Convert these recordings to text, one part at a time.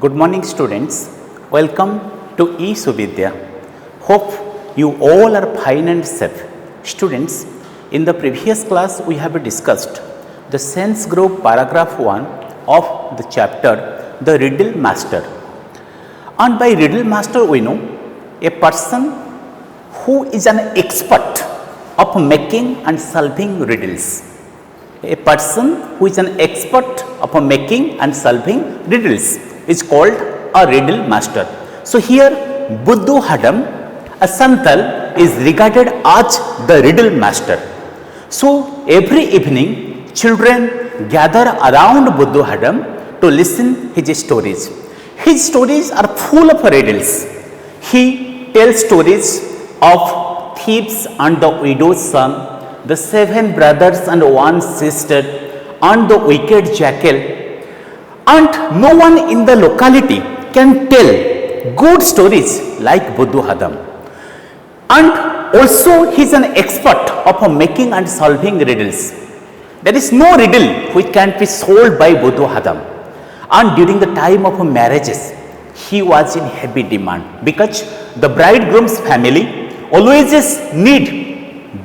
Good morning, students. Welcome to eSuvidya. Hope you all are fine and safe. Students, in the previous class we have discussed the sense group paragraph 1 of the chapter The Riddle Master. And by riddle master we know a person who is an expert of making and solving riddles. A person who is an expert of making and solving riddles is called a riddle master. So here Buddhu Hadam, a Santal, is regarded as the riddle master. So every evening children gather around Buddhu Hadam to listen his stories. His stories are full of riddles. He tells stories of thieves and the widow's son, the 7 brothers and 1 sister, and the wicked jackal. And no one in the locality can tell good stories like Buddhu Hadam. And also he is an expert of making and solving riddles. There is no riddle which can be solved by Buddhu Hadam. And during the time of marriages, he was in heavy demand because the bridegroom's family always need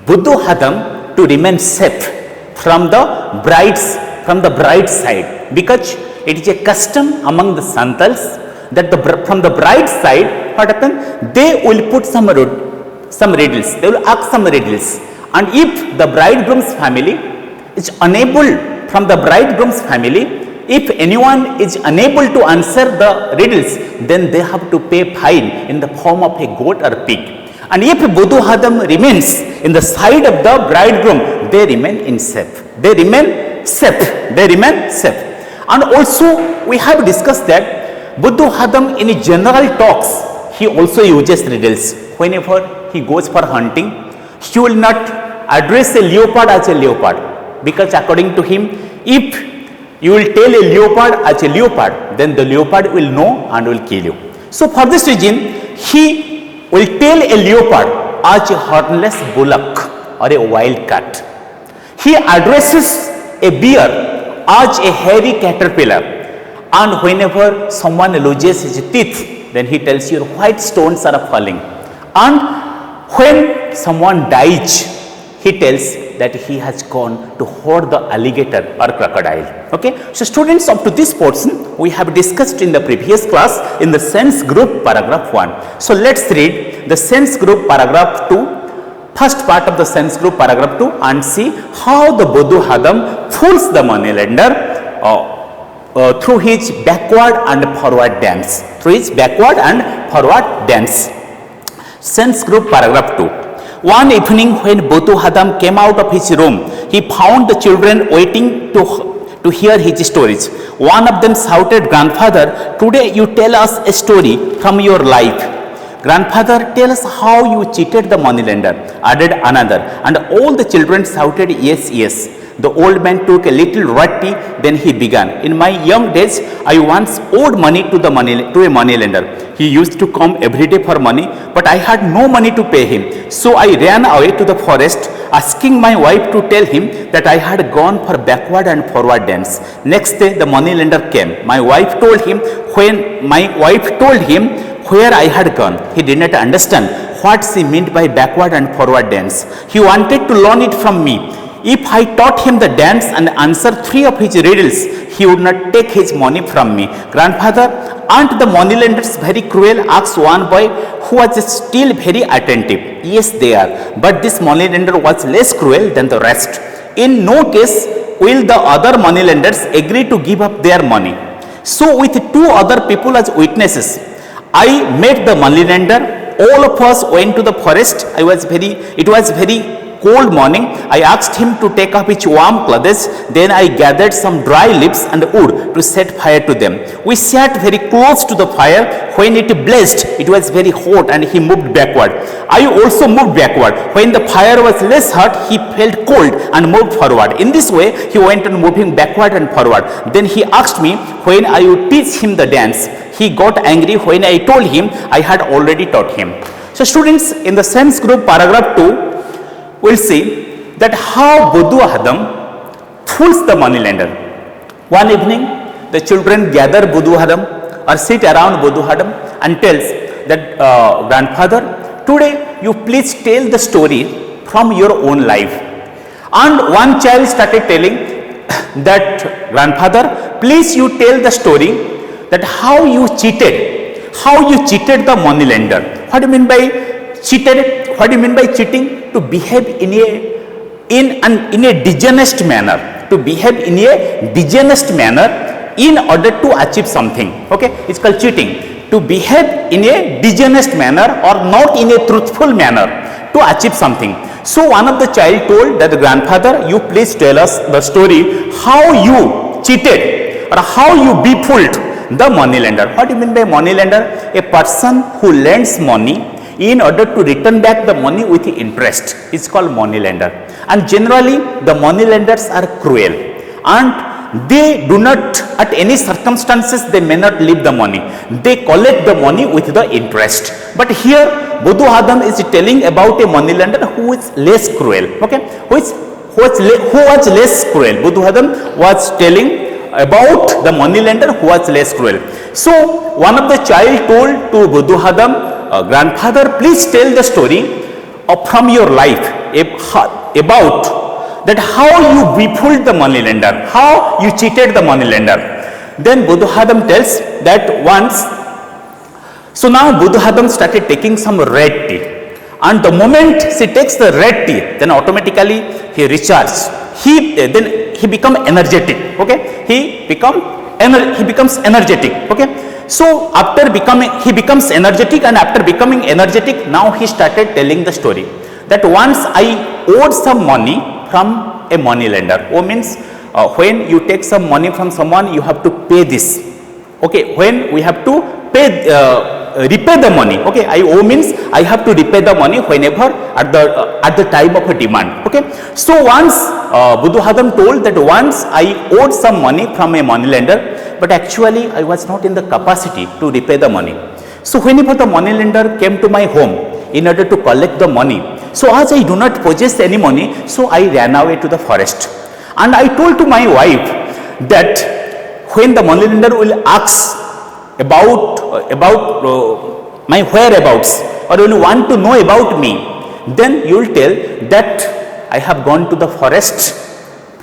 Buddhu Hadam to remain safe from the bride's side, because it is a custom among the Santals that from the bride's side, what happens? They will put some riddles. They will ask some riddles, and if the bridegroom's family is unable, from the bridegroom's family, if anyone is unable to answer the riddles, then they have to pay fine in the form of a goat or pig. And if Buddhu Hadam remains in the side of the bridegroom, they remain safe. They remain safe. And also we have discussed that Buddhu Hadam in general talks, he also uses riddles. Whenever he goes for hunting, he will not address a leopard as a leopard, because according to him, if you will tell a leopard as a leopard, then the leopard will know and will kill you. So for this reason, he will tell a leopard as a hornless bullock or a wild cat. He addresses a bear as a hairy caterpillar, and whenever someone loses his teeth, then he tells you white stones are falling. And when someone dies, he tells that he has gone to hoard the alligator or crocodile. Okay, so students, up to this portion we have discussed in the previous class in the sense group paragraph 1. So let's read the sense group paragraph 2, first part of the sense group paragraph 2, and see how the Buddhu Hadam fools the moneylender through his backward and forward dance. Sense group paragraph 2. One evening when Buddhu Hadam came out of his room, he found the children waiting to hear his stories. One of them shouted, "Grandfather, today you tell us a story from your life." "Grandfather, tell us how you cheated the moneylender," added another, and all the children shouted, "Yes, yes." The old man took a little roti, then he began. "In my young days, I once owed money to a moneylender. He used to come every day for money, but I had no money to pay him. So I ran away to the forest, asking my wife to tell him that I had gone for backward and forward dance. Next day, the moneylender came. My wife told him where I had gone. He did not understand what she meant by backward and forward dance. He wanted to learn it from me. If I taught him the dance and answered 3 of his riddles, he would not take his money from me." "Grandfather, aren't the moneylenders very cruel?" asked one boy who was still very attentive. "Yes, they are, but this moneylender was less cruel than the rest. In no case will the other moneylenders agree to give up their money. So with 2 other people as witnesses, I met the moneylender. All of us went to the forest. It was very cold morning. I asked him to take off his warm clothes. Then I gathered some dry leaves and wood to set fire to them. We sat very close to the fire. When it blazed, it was very hot and he moved backward. I also moved backward. When the fire was less hot, he felt cold and moved forward. In this way, he went on moving backward and forward. Then he asked me when I would teach him the dance. He got angry when I told him I had already taught him." So students, in the sense group paragraph 2, we'll see that how Buddhu Hadam fools the moneylender. One evening, the children gather Buddhu Hadam or sit around Buddhu Adam and tells that grandfather, today you please tell the story from your own life. And one child started telling that grandfather, please you tell the story that how you cheated the money lender. What do you mean by cheated? What do you mean by cheating? To behave in a dishonest manner. To behave in a dishonest manner in order to achieve something. Okay, it's called cheating. To behave in a dishonest manner or not in a truthful manner to achieve something. So one of the child told that the grandfather, you please tell us the story how you cheated or how you befooled the money lender. What do you mean by money lender? A person who lends money in order to return back the money with interest is called money lender. And generally the money lenders are cruel and they do not, at any circumstances, they may not leave the money. They collect the money with the interest. But here Buddhu Adam is telling about a money lender who is less cruel. Okay, who was less cruel. Buddhu Adam was telling about the money lender who was less cruel. So one of the child told to Buddhu Adam, grandfather, please tell the story from your life about that how you befooled the money lender, how you cheated the money lender. Then Buddha Adam tells that once, so now Buddha Adam started taking some red tea, and the moment she takes the red tea, then automatically he recharges. Then he become energetic. Okay, he becomes energetic. Okay, so he becomes energetic, and after becoming energetic, now he started telling the story that once I owed some money from a money lender. Oh means when you take some money from someone, you have to pay this. Okay, when we have to repay the money. Okay, I owe means I have to repay the money whenever at the time of a demand. Okay, so once Buddha Adam told that once I owed some money from a money lender, but actually I was not in the capacity to repay the money. So whenever the money lender came to my home in order to collect the money, so as I do not possess any money, so I ran away to the forest. And I told to my wife that when the money lender will ask about my whereabouts or will want to know about me, then you will tell that I have gone to the forest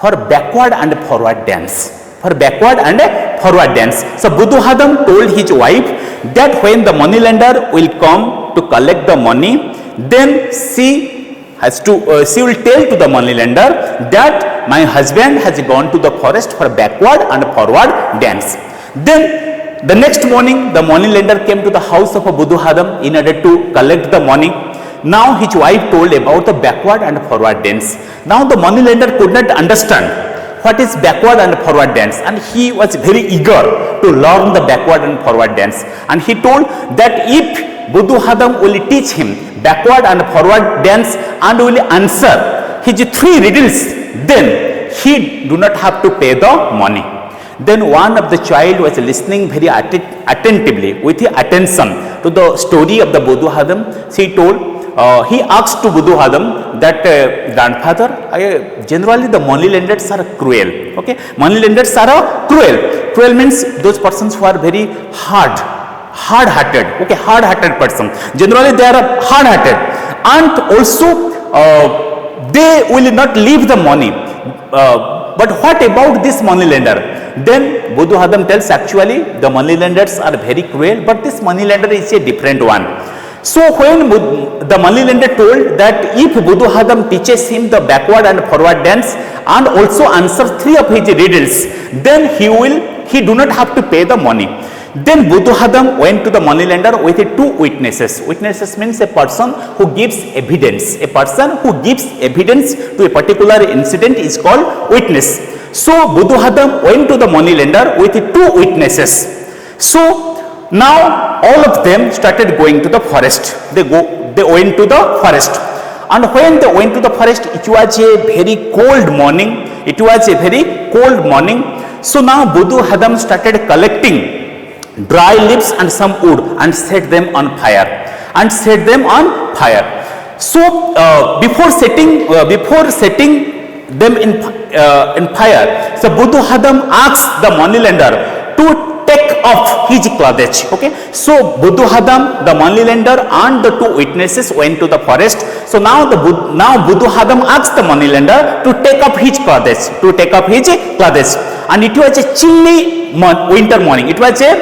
for backward and forward dance. For backward and forward dance. So Buddha Adam told his wife that when the money lender will come to collect the money, then she will tell to the money lender that my husband has gone to the forest for backward and forward dance. Then the next morning the money lender came to the house of Buddha Adam in order to collect the money. Now his wife told about the backward and forward dance. Now the money lender could not understand what is backward and forward dance, and he was very eager to learn the backward and forward dance, and he told that if Buddha Adam will teach him backward and forward dance and will answer his 3 riddles, then he do not have to pay the money. Then one of the child was listening very attentively with attention to the story of the Buddha Adam. He asked to Buddha Adam that grandfather, generally the money lenders are cruel. Okay, money lenders are cruel. Cruel means those persons who are very hard-hearted. Okay, hard-hearted person. Generally they are hard-hearted, and also they will not leave the money. But what about this money lender? Then Buddha Adam tells actually the money lenders are very cruel, but this money lender is a different one. So when the money lender told that if Buddha Adam teaches him the backward and forward dance and also answers 3 of his riddles, then he do not have to pay the money. Then Buddha Adam went to the money lender with 2 witnesses. Witnesses means a person who gives evidence. A person who gives evidence to a particular incident is called witness. So Buddha Adam went to the money lender with 2 witnesses. So now all of them started going to the forest. They went to the forest, and when they went to the forest, it was a very cold morning. So now Buddha Adam started collecting dry leaves and some wood and set them on fire. So before setting them in fire, so Buddha Adam asked the money lender to take off his clothes. Okay, so Buddhuhadam, the moneylender, and the two witnesses went to the forest. So now Buddhuhadam asked the moneylender to take off his clothes, and it was a chilly winter morning. It was a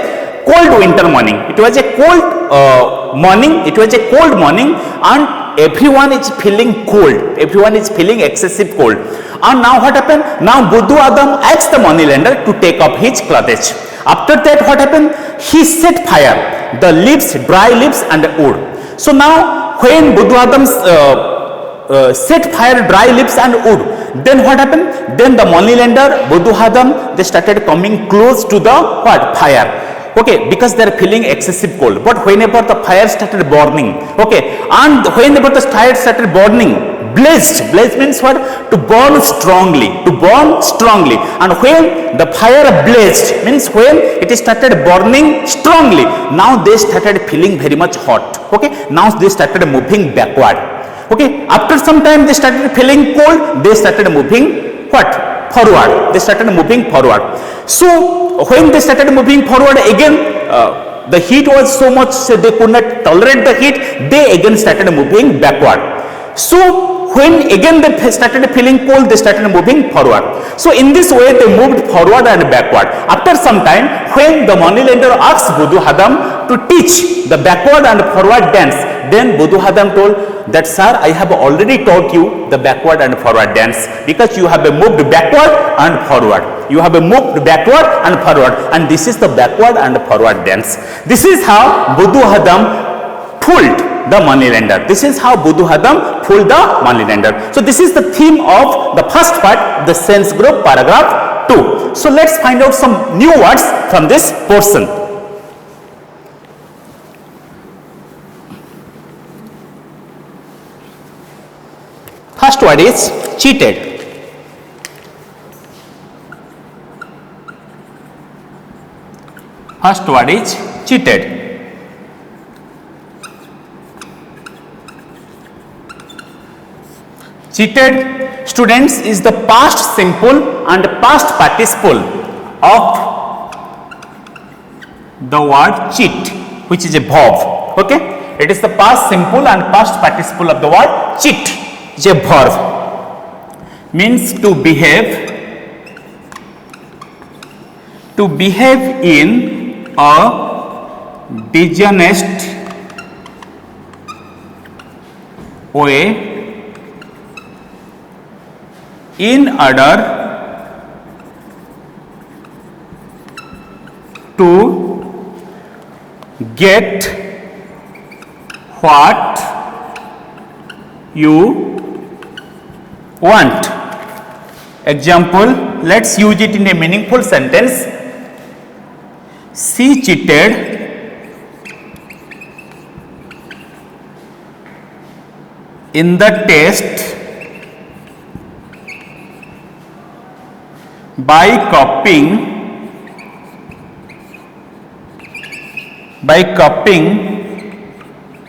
cold winter morning. It was a cold morning. It was a cold morning, and everyone is feeling cold. Everyone is feeling excessive cold. And now what happened? Now Buddhuhadam asked the moneylender to take off his clothes. After that, what happened? He set fire, the leaves, dry leaves and wood. So now when Buddhuhadam set fire, dry leaves and wood, then what happened? Then the moneylender, Buddhuhadam, they started coming close to the fire. Okay, because they are feeling excessive cold. But whenever the fire started burning, okay, and whenever the fire started burning, blazed means what? To burn strongly, and when the fire blazed means when it started burning strongly, now they started feeling very much hot. Okay, now they started moving backward. Okay, after some time they started feeling cold, they started moving forward. They started moving forward. So when they started moving forward again, the heat was so much, so they could not tolerate the heat. They again started moving backward. So when again they started feeling cold, they started moving forward. So in this way they moved forward and backward. After some time, when the moneylender asked Buddhuhadam to teach the backward and forward dance, then Buddhuhadam told that, sir, I have already taught you the backward and forward dance, because you have moved backward and forward. You have moved backward and forward, and this is the backward and forward dance. This is how Buddhuhadam fooled the moneylender. This is how Buddhuhadam fooled the moneylender. So this is the theme of the first part, the sense group, paragraph 2. So let's find out some new words from this portion. First word is cheated. First word is cheated. Cheated, students, is the past simple and past participle of the word cheat, which is a verb. Okay, it is the past simple and past participle of the word cheat, is a verb. Means to behave in a dishonest way in order to get what you want. Example, let's use it in a meaningful sentence. She cheated in the test by copying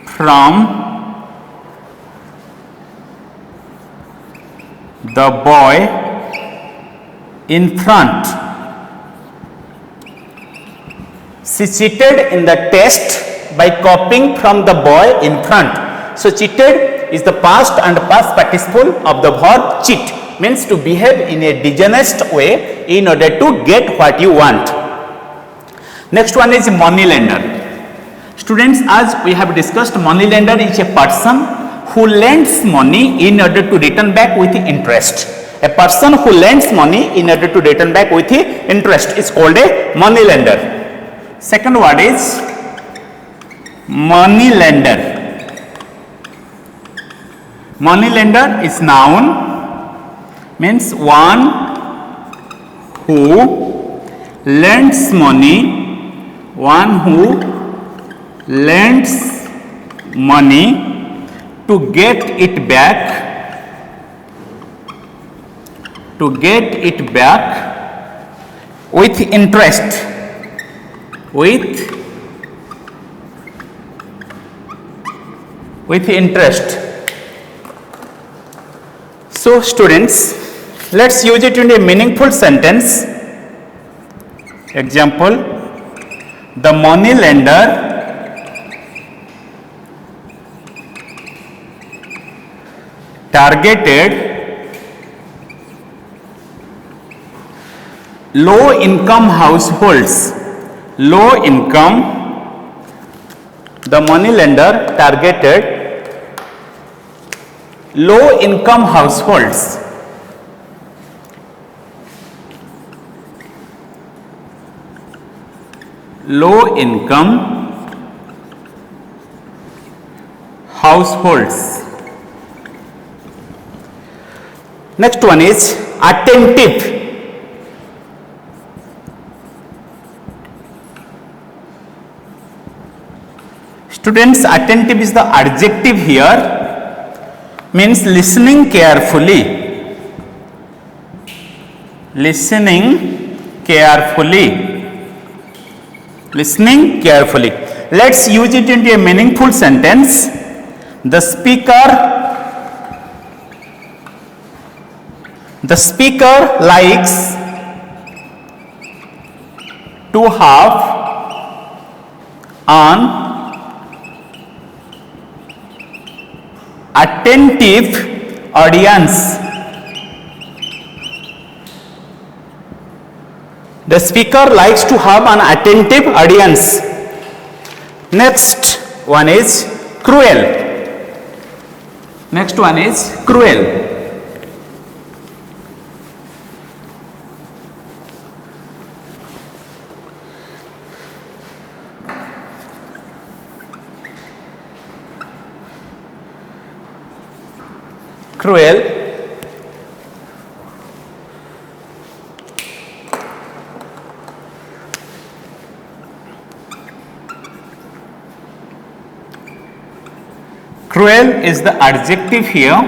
from the boy in front. She cheated in the test by copying from the boy in front. So cheated is the past and past participle of the verb cheat, means to behave in a dishonest way in order to get what you want. Next one is moneylender. Students, as we have discussed, moneylender is a person who lends money in order to return back with interest. A person who lends money in order to return back with interest is called a moneylender. Second word is moneylender. Moneylender is noun, means one who lends money, to get it back with interest. With interest. So students, let's use it in a meaningful sentence. Example, The money lender targeted low income households. Low income, the money lender targeted low income households. Low income households. Next one is attentive. Students, attentive is the adjective here, means listening carefully. Listening carefully. Listening carefully. Let's use it into a meaningful sentence. The speaker likes to have an attentive audience. The speaker likes to have an attentive audience. Next one is cruel. Next one is cruel. Cruel. Cruel is the adjective here,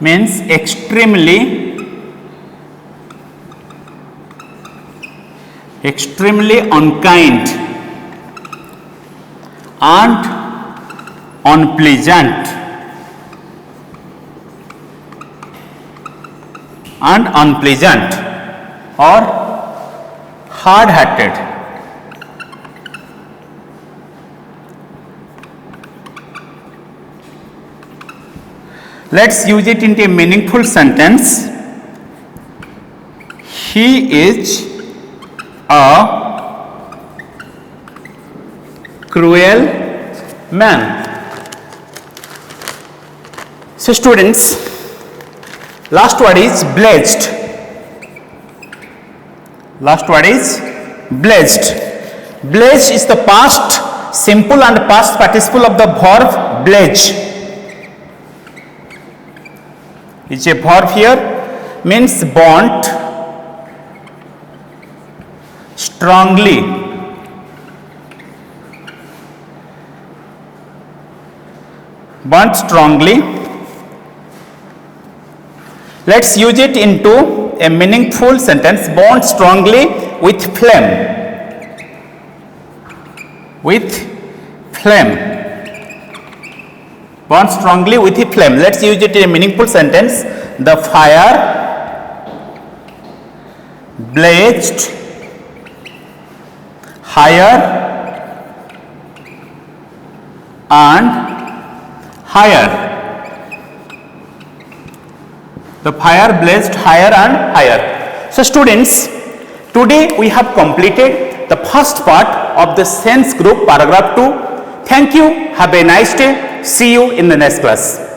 means extremely unkind and unpleasant or hard-hearted. Let's use it into a meaningful sentence. He is a cruel man. So students, last word is blessed. Last word is blessed. Blessed is the past simple and past participle of the verb bless. It's a verb here, means bond strongly. Bond strongly. Let's use it into a meaningful sentence. Bond strongly with flame. With flame. Bond strongly with a flame. Let's use it in a meaningful sentence. The fire blazed higher and higher. The fire blazed higher and higher. So students, today we have completed the first part of the sense group paragraph 2. Thank you. Have a nice day. See you in the next class.